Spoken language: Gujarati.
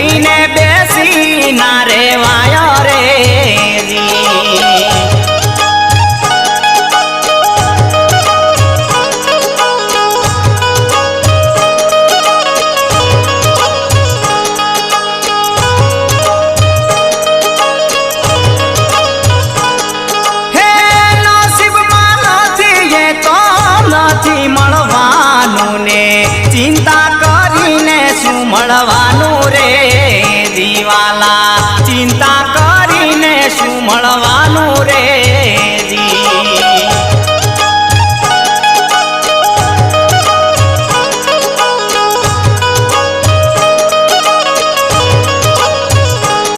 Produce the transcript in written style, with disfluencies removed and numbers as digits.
લઈને બેસી ના રેવાયો રે ચિંતા કરીને શું મળવાનું રે દીવાલા ચિંતા કરીને શું મળવાનું રે